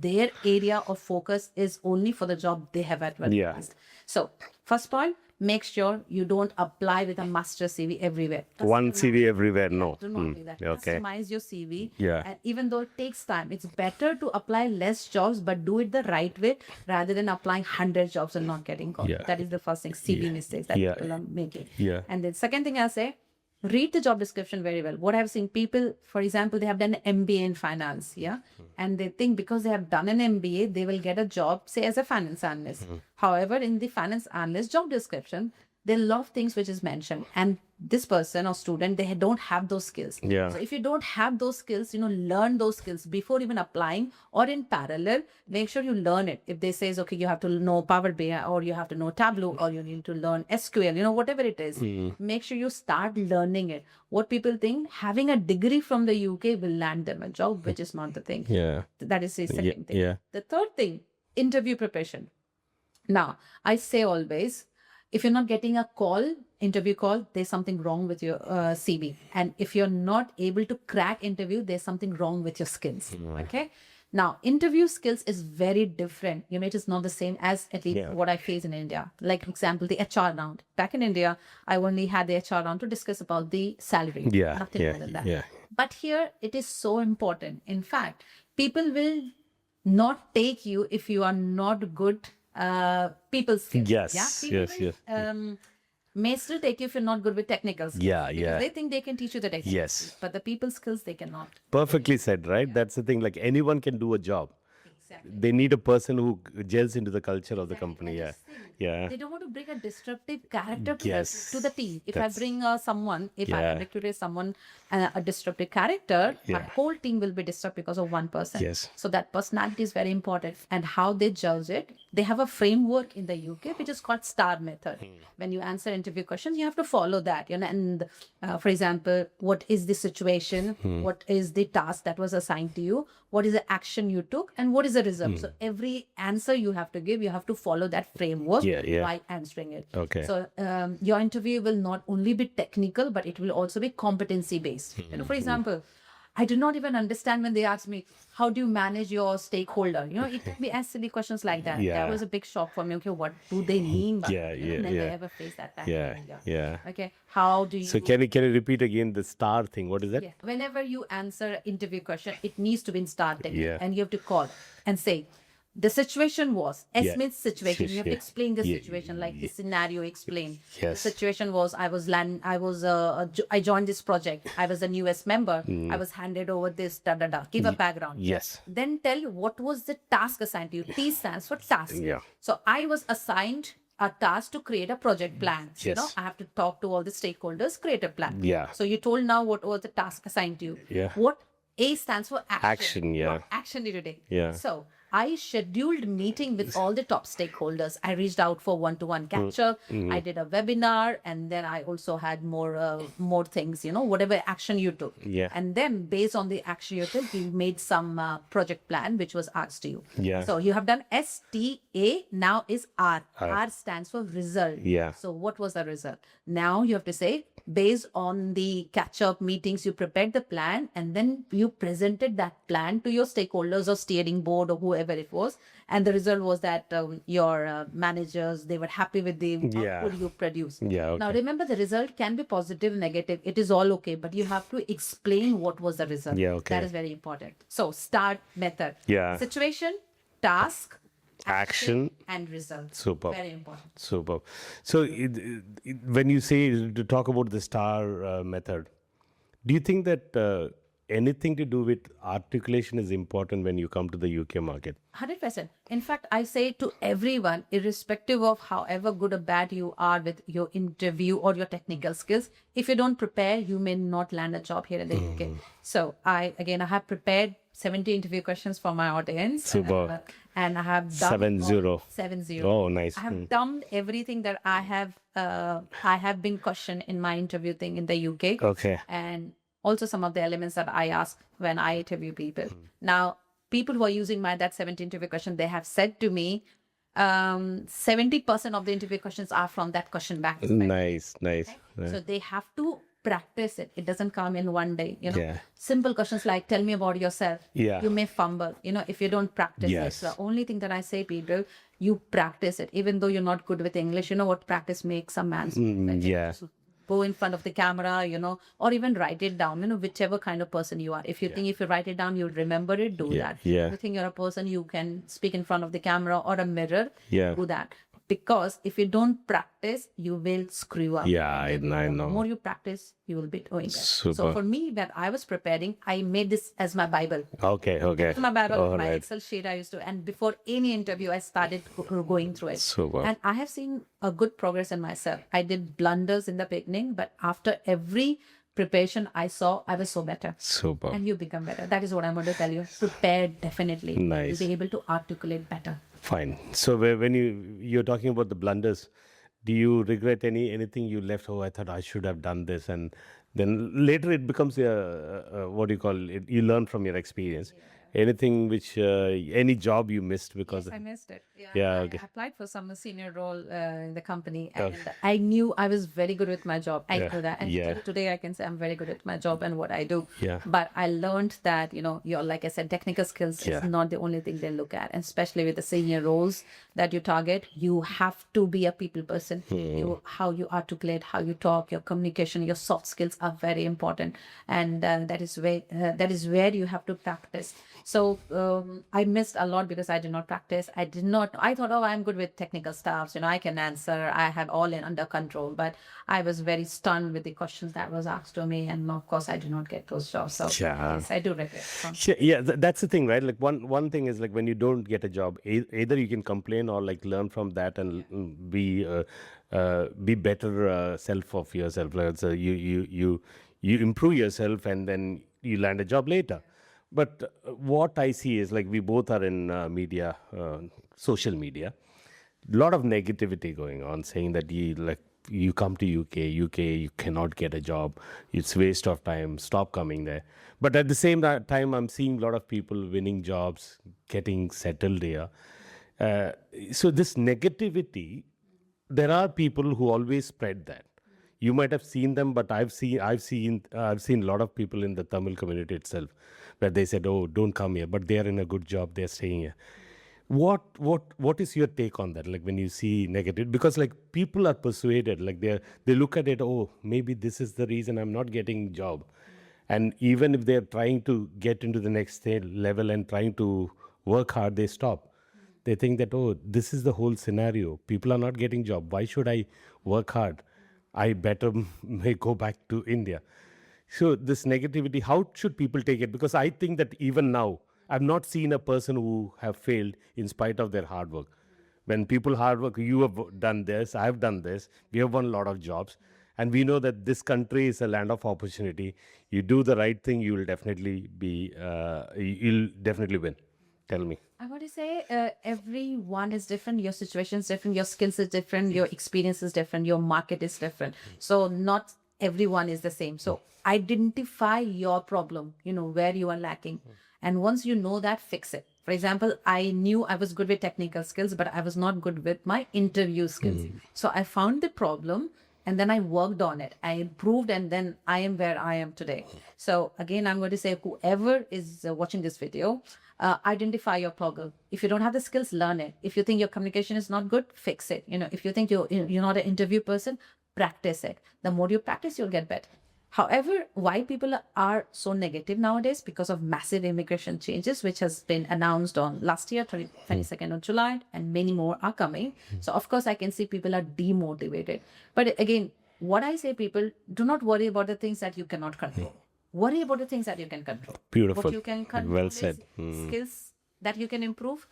S2: Their area of focus is only for the job they have advertised. So first point, make sure you don't apply with a master CV everywhere.
S1: One CV everywhere, no.
S2: Do not do that.
S1: Okay.
S2: Customize your CV.
S1: Yeah.
S2: And even though it takes time, it's better to apply less jobs, but do it the right way rather than applying 100 jobs and not getting called.
S1: Yeah.
S2: That is the first thing, CV mistakes that
S1: Yeah.
S2: people are making.
S1: Yeah.
S2: And the second thing I say, read the job description very well. What I've seen people, for example, they have done an MBA in finance, yeah, and they think because they have done an MBA, they will get a job, say, as a finance analyst. However, in the finance analyst job description, there are a lot of things which is mentioned, and this person or student, they don't have those skills.
S1: Yeah.
S2: So if you don't have those skills, learn those skills before even applying, or in parallel, make sure you learn it. If they says, okay, you have to know Power BI, or you have to know Tableau, or you need to learn SQL, whatever it is, make sure you start learning it. What people think, having a degree from the UK will land them a job, which is not the thing.
S1: Yeah.
S2: That is the second thing.
S1: Yeah.
S2: The third thing, interview preparation. Now, I say always, if you're not getting a interview call, there's something wrong with your CV. And if you're not able to crack interview, there's something wrong with your skills. Okay. Now, interview skills is very different. It is not the same as at least what I face in India. Like, example, the HR round. Back in India, I only had the HR round to discuss about the salary.
S1: Yeah.
S2: Nothing
S1: Yeah.
S2: more than that.
S1: Yeah.
S2: But here, it is so important. In fact, people will not take you if you are not good people skills.
S1: Yes,
S2: Yeah? People will, may still take you if you're not good with technical skills.
S1: Yeah,
S2: because
S1: yeah.
S2: they think they can teach you the technical
S1: Yes.
S2: skills, but the people skills, they cannot.
S1: Perfectly said, right? That's the thing. Like, anyone can do a job.
S2: Exactly.
S1: They need a person who gels into the culture of the company. Yeah. Yeah.
S2: They don't want to bring a disruptive character
S1: Yes.
S2: to the team. If
S1: That's-
S2: I bring someone, if I
S1: Yeah.
S2: recruit someone, a disruptive character, my
S1: Yeah.
S2: whole team will be disrupted because of one person.
S1: Yes.
S2: So that personality is very important. And how they judge it, they have a framework in the UK which is called STAR method. When you answer interview questions, you have to follow that. And for example, what is the situation? What is the task that was assigned to you? What is the action you took? And what is the result? So every answer you have to give, you have to follow that framework
S1: Yeah.
S2: by answering it.
S1: Okay.
S2: So your interview will not only be technical, but it will also be competency based. For example, I do not even understand when they ask me, how do you manage your stakeholder? It can be as silly questions like that.
S1: Yeah.
S2: That was a big shock for me. Okay, what do they mean by
S1: Yeah,
S2: that?
S1: yeah,
S2: Never
S1: yeah.
S2: ever faced that time
S1: Yeah,
S2: in India.
S1: yeah.
S2: Okay, how do you...
S1: So can you repeat again the star thing? What is that?
S2: Yeah. Whenever you answer an interview question, it needs to be in star technique.
S1: Yeah.
S2: And you have to call and say, the situation was, S
S1: Yeah.
S2: means situation. You have to
S1: Yeah.
S2: explain the
S1: Yeah.
S2: situation, like the scenario explain.
S1: Yes.
S2: The situation was, I joined this project. I was a US member. I was handed over this, Give a background.
S1: Yes.
S2: Then tell what was the task assigned to you. T stands for task.
S1: Yeah.
S2: So I was assigned a task to create a project plan.
S1: Yes.
S2: I have to talk to all the stakeholders, create a plan.
S1: Yeah.
S2: So you told now what was the task assigned to you.
S1: Yeah.
S2: What A stands for action.
S1: Action, yeah.
S2: What action did you take?
S1: Yeah.
S2: So I scheduled meeting with all the top stakeholders. I reached out for one-to-one catch up. I did a webinar, and then I also had more things. Whatever action you took.
S1: Yeah.
S2: And then based on the action you took, you made some project plan which was asked to you.
S1: Yeah.
S2: So you have done STA. Now is R. R stands for result.
S1: Yeah.
S2: So what was the result? Now you have to say, based on the catch-up meetings, you prepared the plan and then you presented that plan to your stakeholders or steering board or whoever it was. And the result was that your managers, they were happy with the
S1: Yeah.
S2: output you produced.
S1: Yeah, okay.
S2: Now remember, the result can be positive, negative. It is all okay, but you have to explain what was the result.
S1: Yeah, okay.
S2: That is very important. So start method.
S1: Yeah.
S2: Situation, task,
S1: Action.
S2: and result.
S1: Superb.
S2: Very important.
S1: Superb. So when you say to talk about the star method, do you think that anything to do with articulation is important when you come to the UK market?
S2: 100%. In fact, I say to everyone, irrespective of however good or bad you are with your interview or your technical skills, if you don't prepare, you may not land a job here in the UK. So I have prepared 70 interview questions for my audience.
S1: Super.
S2: And I have dumped
S1: 7-0.
S2: 7-0.
S1: Oh, nice.
S2: I have dumped everything that I have been questioned in my interview thing in the UK.
S1: Okay.
S2: And also some of the elements that I ask when I interview people. Now, people who are using that 70 interview question, they have said to me, 70% of the interview questions are from that question bank.
S1: Nice.
S2: So they have to practice it. It doesn't come in one day.
S1: Yeah.
S2: Simple questions like, tell me about yourself.
S1: Yeah.
S2: You may fumble, if you don't practice
S1: Yes.
S2: it. The only thing that I say, people, you practice it. Even though you're not good with English, you know what, practice makes a man.
S1: Yeah.
S2: Go in front of the camera, or even write it down, whichever kind of person you are. If you think if you write it down, you'll remember it, do that.
S1: Yeah.
S2: If you think you're a person, you can speak in front of the camera or a mirror,
S1: Yeah.
S2: do that. Because if you don't practice, you will screw up.
S1: Yeah, I
S2: The
S1: know.
S2: more you practice, you will be doing it.
S1: Super.
S2: So for me, when I was preparing, I made this as my Bible.
S1: Okay.
S2: It's my Bible,
S1: All
S2: my
S1: right.
S2: Excel sheet I used to, and before any interview, I started going through it.
S1: Super.
S2: And I have seen a good progress in myself. I did blunders in the beginning, but after every preparation I saw, I was so better.
S1: Super.
S2: And you become better. That is what I'm going to tell you. Prepare definitely.
S1: Nice.
S2: You'll be able to articulate better.
S1: Fine. So when you're talking about the blunders, do you regret anything you left? Oh, I thought I should have done this, and then later it becomes what do you call it? You learn from your experience. Anything which any job you missed because
S2: I missed it.
S1: Yeah,
S2: I
S1: okay.
S2: applied for some senior role in the company, and I knew I was very good with my job. I knew that, and
S1: Yeah.
S2: till today I can say I'm very good at my job and what I do.
S1: Yeah.
S2: But I learned that your, like I said, technical skills
S1: Yeah.
S2: is not the only thing they look at, and especially with the senior roles that you target, you have to be a people person. How you articulate, how you talk, your communication, your soft skills are very important, and that is where you have to practice. So I missed a lot because I did not practice. I thought, oh, I'm good with technical stuff. I can answer. I have all under control. But I was very stunned with the questions that was asked to me. And of course, I did not get those jobs. So
S1: Yeah.
S2: yes, I do regret.
S1: Yeah, that's the thing, right? Like one thing is like when you don't get a job, either you can complain or like learn from that and be better self of yourself. Like, so you improve yourself and then you land a job later. But what I see is like we both are in media, social media. A lot of negativity going on, saying that you come to UK, you cannot get a job. It's waste of time. Stop coming there. But at the same time, I'm seeing a lot of people winning jobs, getting settled here. So this negativity, there are people who always spread that. You might have seen them, but I've seen a lot of people in the Tamil community itself, where they said, "Oh, don't come here," but they are in a good job, they're staying here. What is your take on that? Like when you see negative, because like people are persuaded, like they look at it, oh, maybe this is the reason I'm not getting job, and even if they're trying to get into the next level and trying to work hard, they stop. They think that, oh, this is the whole scenario. People are not getting job. Why should I work hard? I better may go back to India. So this negativity, how should people take it? Because I think that even now, I've not seen a person who have failed in spite of their hard work. When people hard work, you have done this, I've done this, we have won a lot of jobs, and we know that this country is a land of opportunity. You do the right thing, you will definitely you'll definitely win. Tell me.
S2: I want to say everyone is different. Your situation is different. Your skills is different. Your experience is different. Your market is different. So not everyone is the same. So identify your problem, where you are lacking. And once you know that, fix it. For example, I knew I was good with technical skills, but I was not good with my interview skills. So I found the problem and then I worked on it. I improved and then I am where I am today. So again, I'm going to say whoever is watching this video, identify your problem. If you don't have the skills, learn it. If you think your communication is not good, fix it. If you think you're not an interview person, practice it. The more you practice, you'll get better. However, why people are so negative nowadays? Because of massive immigration changes, which has been announced on last year, 22nd of July, and many more are coming. So of course, I can see people are demotivated. But again, what I say, people, do not worry about the things that you cannot control. Worry about the things that you can control.
S1: Beautiful.
S2: What you can control
S1: Well said.
S2: skills that you can improve.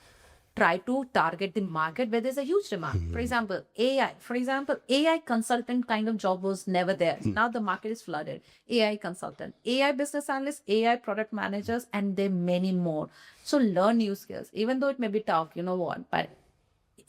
S2: Try to target the market where there's a huge demand. For example, AI consultant kind of job was never there. Now the market is flooded. AI consultant, AI business analyst, AI product managers, and there are many more. So learn new skills, even though it may be tough, but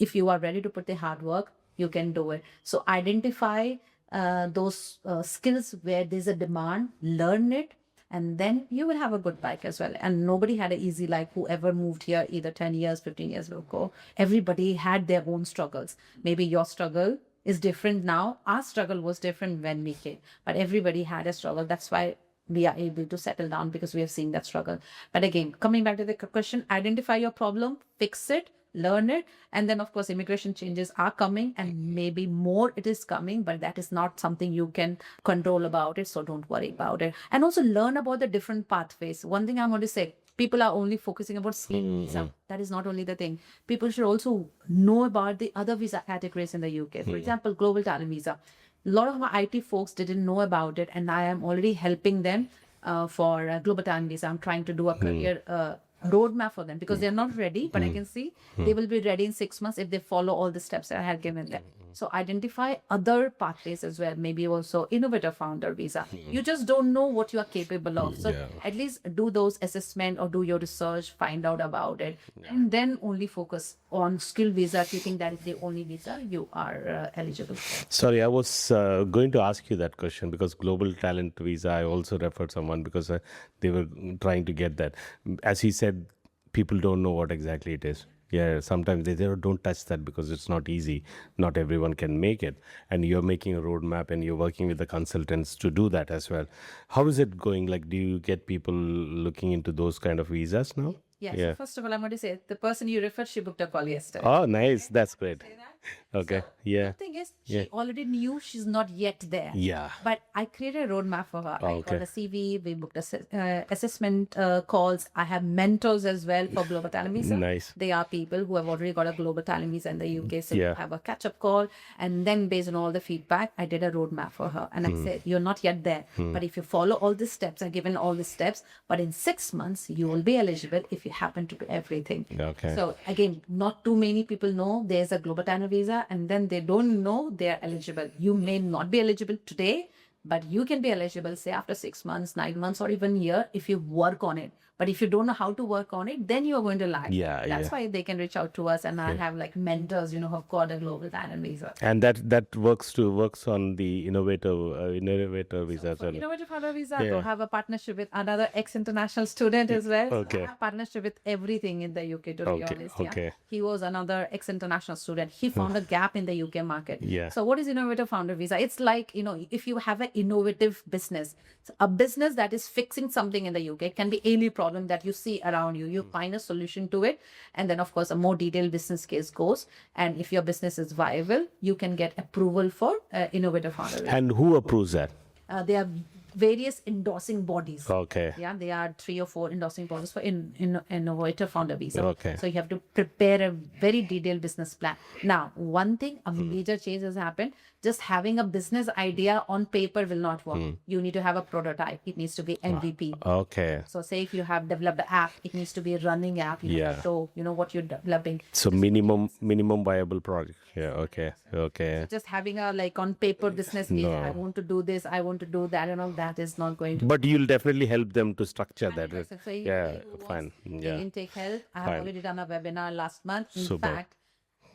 S2: if you are ready to put the hard work, you can do it. So identify those skills where there's a demand, learn it, and then you will have a good bike as well. And nobody had an easy life. Whoever moved here either 10 years, 15 years ago, everybody had their own struggles. Maybe your struggle is different now. Our struggle was different when we came, but everybody had a struggle. That's why we are able to settle down, because we have seen that struggle. But again, coming back to the question, identify your problem, fix it, learn it. And then of course immigration changes are coming, and maybe more it is coming, but that is not something you can control about it, so don't worry about it. And also learn about the different pathways. One thing I'm going to say, people are only focusing about skilled visa. That is not only the thing. People should also know about the other visa categories in the UK. For example, global talent visa. A lot of my IT folks didn't know about it, and I am already helping them for global talent visa. I'm trying to do a career roadmap for them, because they're not ready, but I can see they will be ready in 6 months if they follow all the steps that I had given them. So identify other pathways as well, maybe also innovator founder visa. You just don't know what you are capable of. So at least do those assessment or do your research, find out about it, and then only focus on skill visa if you think that is the only visa you are eligible.
S1: Sorry, I was going to ask you that question, because global talent visa, I also referred someone because they were trying to get that. As he said, people don't know what exactly it is. Yeah, sometimes they don't touch that because it's not easy. Not everyone can make it. And you're making a roadmap and you're working with the consultants to do that as well. How is it going? Like, do you get people looking into those kind of visas now?
S2: Yes. So first of all, I'm going to say the person you referred, she booked a call yesterday.
S1: Oh, nice. That's great. Okay.
S2: So,
S1: Yeah.
S2: the thing is, she already knew she's not yet there.
S1: Yeah.
S2: But I created a roadmap for her. I
S1: okay.
S2: called a CV. We booked assessment calls. I have mentors as well for global talent visa.
S1: Nice.
S2: They are people who have already got a global talent visa in the UK. So we have a catch-up call. And then based on all the feedback, I did a roadmap for her. And I said, you're not yet there. But if you follow all the steps, I've given all the steps. But in 6 months, you will be eligible if you happen to do everything.
S1: Okay.
S2: So again, not too many people know there's a global talent visa, and then they don't know they're eligible. You may not be eligible today, but you can be eligible, say after 6 months, 9 months, or even a year if you work on it. But if you don't know how to work on it, then you're going to lag.
S1: Yeah,
S2: That's
S1: yeah.
S2: why they can reach out to us, and I have like mentors, who've got a global talent visa.
S1: And that works on the innovator visa as
S2: For
S1: well.
S2: Innovative Founder Visa,
S1: Yeah.
S2: to have a partnership with another ex-international student as well. So
S1: Okay.
S2: I have partnership with everything in the UK, to be
S1: Okay,
S2: honest. Yeah.
S1: okay.
S2: He was another ex-international student. He found a gap in the UK market.
S1: Yeah.
S2: So what is Innovative Founder Visa? It's like, if you have an innovative business, a business that is fixing something in the UK, it can be any problem that you see around you. You find a solution to it. And then, of course, a more detailed business case goes. And if your business is viable, you can get approval for Innovative Founder Visa.
S1: And who approves that?
S2: There are various endorsing bodies.
S1: Okay.
S2: Yeah, there are 3 or 4 endorsing bodies for innovator founder visa.
S1: Okay.
S2: So you have to prepare a very detailed business plan. Now, one thing, a major change has happened. Just having a business idea on paper will not work. You need to have a prototype. It needs to be MVP.
S1: Okay.
S2: So say if you have developed an app, it needs to be a running app. You have to show, what you're developing.
S1: So minimum viable project. Yeah. Okay. Okay.
S2: Just having a on paper business case, I want to do this, I want to do that, and all that is not going to.
S1: But you'll definitely help them to structure that.
S2: 100%. So
S1: Yeah.
S2: who wants
S1: Fine.
S2: the
S1: Yeah.
S2: intake help. I have
S1: Fine.
S2: already done a webinar last month. In
S1: Super.
S2: fact,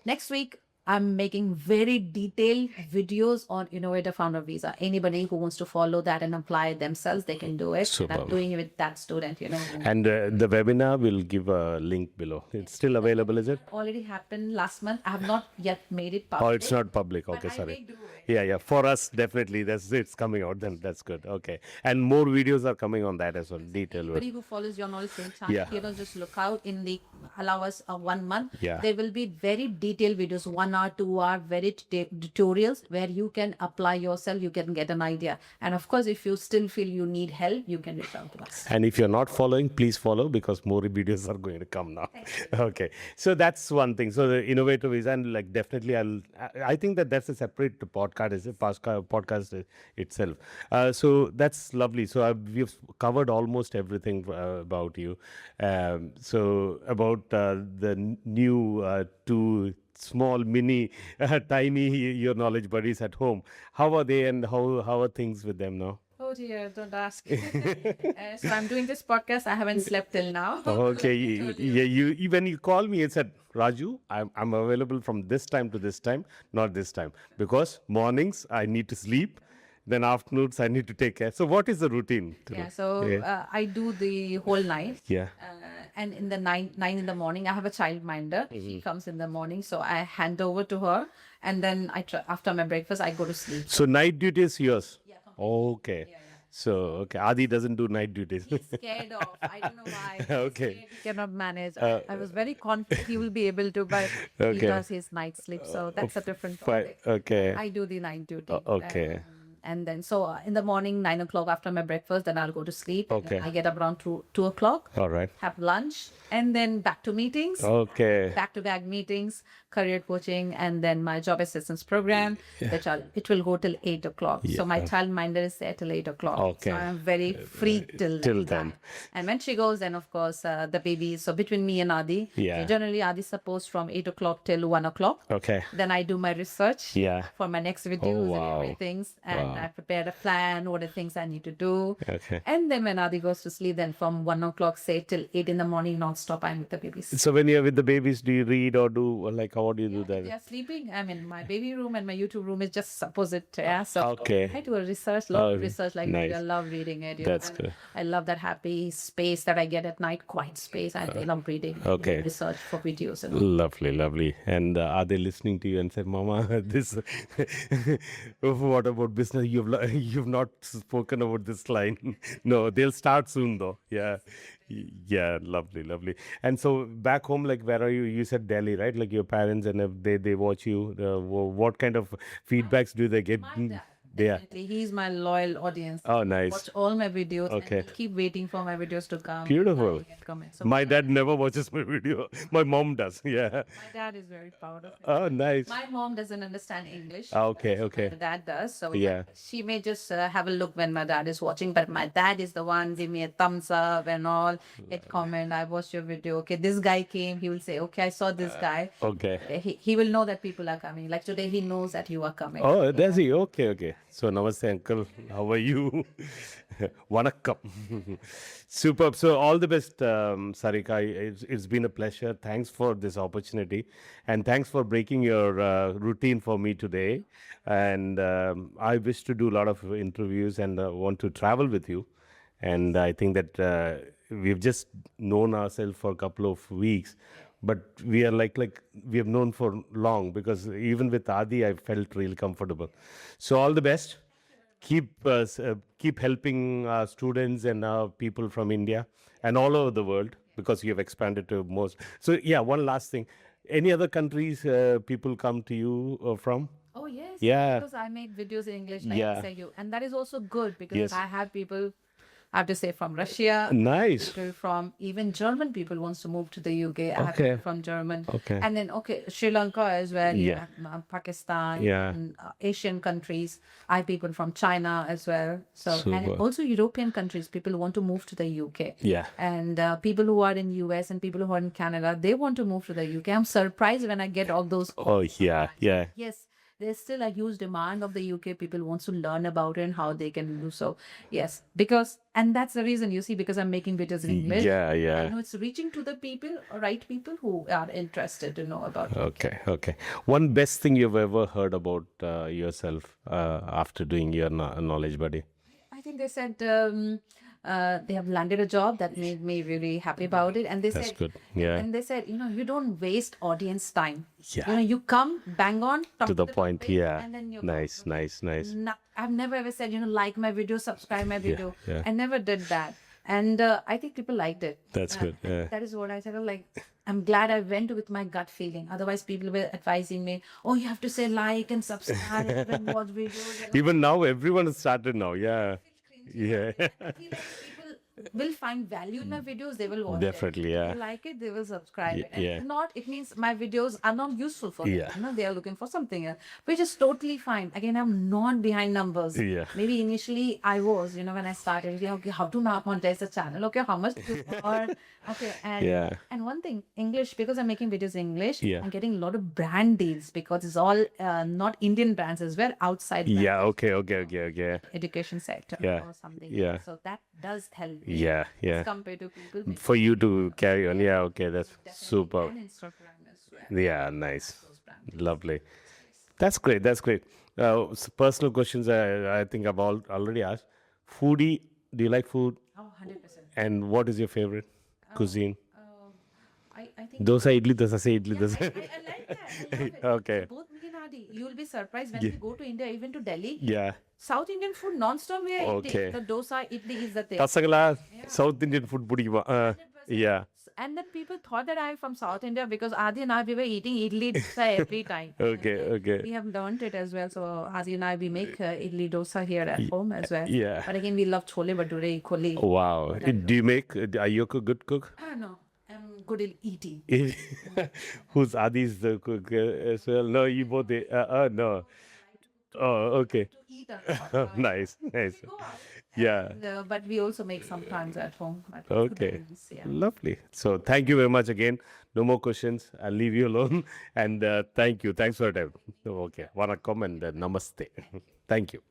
S2: next week I'm making very detailed videos on Innovator Founder Visa. Anybody who wants to follow that and apply themselves, they can do it.
S1: Super.
S2: And I'm doing it with that student,
S1: And the webinar will give a link below. It's still available, is it?
S2: Already happened last month. I have not yet made it public.
S1: Oh, it's not public.
S2: but
S1: Okay,
S2: I
S1: sorry.
S2: may do it.
S1: Yeah. For us, definitely. It's coming out. Then that's good. Okay. And more videos are coming on that as well. Detail.
S2: Anybody who follows Your Knowledge Same Time,
S1: Yeah.
S2: just look out in the allow us 1 month.
S1: Yeah.
S2: There will be very detailed videos, 1 hour, 2 hour, very tutorials where you can apply yourself, you can get an idea. And of course, if you still feel you need help, you can reach out to us.
S1: And if you're not following, please follow because more videos are going to come now. Okay. So that's one thing. So the innovative is, and definitely I think that's a separate podcast, is a podcast itself. So that's lovely. So we've covered almost everything about you. So about the new 2 small mini tiny Your Knowledge buddies at home. How are they, and how are things with them now?
S2: Oh dear, don't ask. So I'm doing this podcast. I haven't slept till now.
S1: Okay. Yeah, you when you call me, it said, Raju, I'm available from this time to this time, not this time, because mornings I need to sleep, then afternoons I need to take care. So what is the routine?
S2: Yeah, so I do the whole night.
S1: Yeah.
S2: And in the 9 in the morning, I have a childminder. She comes in the morning, so I hand over to her, and then after my breakfast, I go to sleep.
S1: So night duty is yours?
S2: Yeah,
S1: Okay. So, okay. Adi doesn't do night duties.
S2: He's scared of. I don't know why. He's
S1: Okay.
S2: scared he cannot manage. I was very confident he will be able to, but he
S1: Okay.
S2: does his night sleep, so that's a different
S1: Fine.
S2: topic.
S1: Okay.
S2: I do the night duty.
S1: Okay.
S2: And then, so in the morning, 9 o'clock after my breakfast, then I'll go to sleep.
S1: Okay.
S2: I get up around 2 o'clock,
S1: All right.
S2: have lunch, and then back to meetings.
S1: Okay.
S2: Back-to-back meetings, career coaching, and then my job assistance program, it will go till 8 o'clock. So my childminder is there till 8 o'clock.
S1: Okay.
S2: So I'm very free till
S1: Till
S2: that.
S1: then.
S2: And when she goes, then of course, the baby, so between me and Adi,
S1: Yeah.
S2: generally Adi supposed from 8 o'clock till 1 o'clock.
S1: Okay.
S2: Then I do my research
S1: Yeah.
S2: for my next videos
S1: wow.
S2: and everything. And I prepare a plan, what are the things I need to do.
S1: Okay.
S2: And then when Adi goes to sleep, then from 1 o'clock, say till 8 in the morning, non-stop, I'm with the babies.
S1: So when you're with the babies, do you read or do how do you do
S2: They
S1: that?
S2: are sleeping. I mean, my baby room and my YouTube room is just opposite. Yeah, so
S1: Okay.
S2: I do a research, lot of
S1: Oh,
S2: research. Like
S1: nice.
S2: I love reading it.
S1: That's
S2: and
S1: good.
S2: I love that happy space that I get at night, quiet space. I love reading.
S1: Okay.
S2: Research for videos and all.
S1: Lovely, lovely. And are they listening to you and say, Mama, this, what about business? You've not spoken about this line. No, they'll start soon though. Yeah. Yeah, lovely, lovely. And so back home, where are you? You said Delhi, right? Like your parents, and if they watch you, what kind of feedbacks do they get? They are.
S2: Definitely. He's my loyal audience.
S1: Oh, nice.
S2: Watch all my videos.
S1: Okay.
S2: And keep waiting for my videos to come.
S1: Beautiful.
S2: I get comments. So
S1: My dad never watches my video. My mom does. Yeah.
S2: my dad is very proud of it.
S1: Oh, nice.
S2: My mom doesn't understand English.
S1: Okay, okay.
S2: My dad does. So
S1: Yeah.
S2: she may just have a look when my dad is watching, but my dad is the one give me a thumbs up and all. Get comment. I watched your video. Okay, this guy came. He will say, okay, I saw this guy.
S1: Okay.
S2: He will know that people are coming. Like today, he knows that you are coming.
S1: Oh, does he? Okay, okay. So, namaste, uncle. How are you? Vanakkam. Superb. So, all the best, Sarika. It's been a pleasure. Thanks for this opportunity. And thanks for breaking your routine for me today. And I wish to do a lot of interviews and want to travel with you. And I think that we've just known ourselves for a couple of weeks, but we are like we have known for long, because even with Adi, I felt really comfortable. So all the best. Keep helping our students and our people from India and all over the world, because you have expanded to most. So yeah, one last thing. Any other countries people come to you from?
S2: Oh yes,
S1: Yeah.
S2: because I make videos in English, like I
S1: Yeah.
S2: say you, and that is also good because
S1: Yes.
S2: I have people, I have to say, from Russia,
S1: Nice.
S2: people from even German people wants to move to the UK. I have
S1: Okay.
S2: people from German,
S1: Okay.
S2: and then Sri Lanka as well. You
S1: Yeah.
S2: have, Pakistan,
S1: Yeah.
S2: and, Asian countries. I have people from China as well. So and
S1: Super.
S2: also European countries. People want to move to the UK.
S1: Yeah.
S2: And people who are in US and people who are in Canada, they want to move to the UK. I'm surprised when I get all those.
S1: Oh yeah, yeah.
S2: Yes, there's still a huge demand of the UK. People wants to learn about it and how they can do so. Yes, because and that's the reason you see, because I'm making videos in English.
S1: Yeah,
S2: I
S1: yeah.
S2: know it's reaching to the people, right people who are interested to know about it.
S1: Okay, okay. One best thing you've ever heard about yourself after doing your knowledge buddy?
S2: I think they said they have landed a job that made me really happy about it. And they
S1: That's
S2: said,
S1: good. Yeah.
S2: and they said, you don't waste audience time.
S1: Yeah.
S2: You come, bang on, talk
S1: To the point.
S2: topic,
S1: Yeah.
S2: and then you
S1: Nice, nice, nice.
S2: No, I've never ever said, like my video, subscribe my video.
S1: yeah.
S2: I never did that. And I think people liked it.
S1: That's good. Yeah.
S2: That is what I said. Like, I'm glad I went with my gut feeling. Otherwise, people were advising me, oh, you have to say like and subscribe and watch videos. And
S1: Even now, everyone has started now. Yeah. Yeah.
S2: I feel like people will find value in my videos, they will watch
S1: Definitely,
S2: it.
S1: yeah.
S2: If they like it, they will subscribe. And
S1: yeah.
S2: if not, it means my videos are not useful for them.
S1: Yeah.
S2: They are looking for something else, which is totally fine. Again, I'm not behind numbers.
S1: Yeah.
S2: Maybe initially I was, when I started, okay, how to monetize a channel? Okay, how much to earn? Okay, and one thing, English, because I'm making videos in English,
S1: Yeah.
S2: I'm getting a lot of brand deals because it's all not Indian brands as well, outside brands,
S1: Yeah. Okay.
S2: education sector
S1: Yeah.
S2: or something.
S1: Yeah.
S2: So that does help me
S1: Yeah. Yeah.
S2: compared to people
S1: For you to carry on. Yeah. Okay. That's super.
S2: and Instagram as well.
S1: Yeah. Nice.
S2: Those brands.
S1: Lovely. That's great. That's great. Personal questions I think I've already asked. Foodie, do you like food?
S2: Oh, 100%.
S1: And what is your favorite cuisine?
S2: I think
S1: Dosa, idli, dosa, say idli,
S2: I
S1: dosa.
S2: like that. I love it.
S1: Okay.
S2: Both me and Adi, you will be surprised when we go to India, even to Delhi.
S1: Yeah.
S2: South Indian food non-stop we are
S1: Okay.
S2: eating. The dosa, idli is the thing.
S1: Pasangala, South Indian food pudikuma. Yeah.
S2: And then people thought that I'm from South India because Adi and I, we were eating idli dosa every time.
S1: Okay.
S2: We have learned it as well. So Adi and I, we make idli dosa here at home as well.
S1: yeah.
S2: But again, we love chole bhature equally.
S1: Wow. Do you make, are you a good cook?
S2: I don't know. I'm good at eating.
S1: Who's Adi's the cook as well? No, you both, no. Oh, okay.
S2: To eat a lot.
S1: Nice. Yeah.
S2: But we also make sometimes at home. But it
S1: Okay.
S2: depends, yeah.
S1: Lovely. So thank you very much again. No more questions. I'll leave you alone. And thank you. Thanks for your time. Okay. Vanakkam and namaste. Thank you.